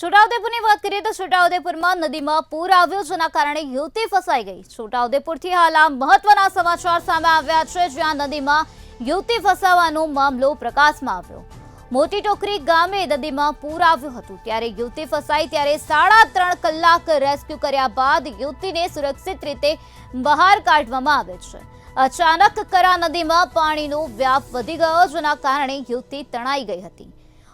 છોટાઉદેપુરની વાત કરીએ તો છોટાઉદેપુરમાં નદીમાં પૂર આવ્યું, જેના કારણે યુવતી ફસાઈ ગઈ। છોટાઉદેપુરથી હાલ આ મહત્વના સમાચાર સામે આવ્યા છે, જ્યાં નદીમાં યુવતી ફસાવાનો મામલો પ્રકાશમાં આવ્યો। મોટી ટોકરી ગામે નદીમાં પૂર આવ્યું હતું, ત્યારે યુવતી ફસાઈ ત્યારે 3.5 કલાક રેસ્ક્યુ કર્યા બાદ યુવતીને સુરક્ષિત રીતે બહાર કાઢવામાં આવે છે। અચાનક કરા નદીમાં પાણીનો વ્યાપ વધી ગયો, જેના કારણે યુવતી તણાઈ ગઈ હતી।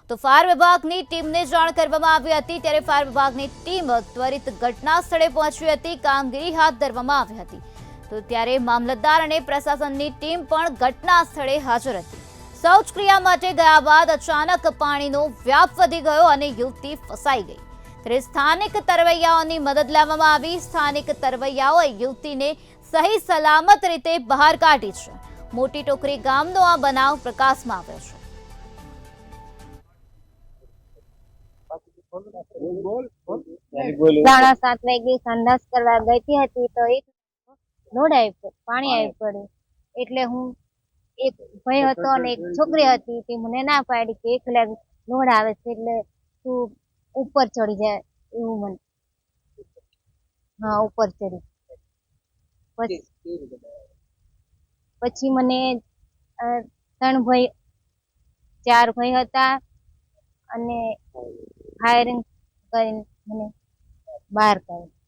તો ફાયર વિભાગની ટીમને જાણ કરવામાં આવી હતી, ત્યારે ફાયર વિભાગની ટીમ ત્વરિત ઘટના સ્થળે પહોંચી હતી, કામગીરી હાથ ધરવામાં આવી હતી। તો ત્યારે મામલતદાર અને પ્રશાસનની ટીમ પણ ઘટના સ્થળે હાજર હતી। શૌચક્રિયા માટે ગયા બાદ અચાનક પાણીનો વ્યાપ વધી ગયો અને યુવતી ફસાઈ ગઈ। ત્યારે સ્થાનિક તરવૈયાઓની મદદ લેવામાં આવી। સ્થાનિક તરવૈયાઓએ યુવતીને સહી સલામત રીતે બહાર કાઢી છે। મોટી ટોકરી ગામનો આ બનાવ પ્રકાશમાં આવ્યો છે। 7:30 વાગે સંડાસ કરવા ગઈ હતી તો એક લોડ આવી પાણી આવી પડ્યું એટલે હું એક ભાઈ હતો અને એક છોકરી હતી તે મને ના પાડી કે એકલા લોડ આવે છે એટલે તું ઉપર ચડી જાય એવું મને હા ઉપર ચડી પછી મને 4 ભાઈ હતા અને ફાયરિંગ કરીને મને બહાર કાઢી।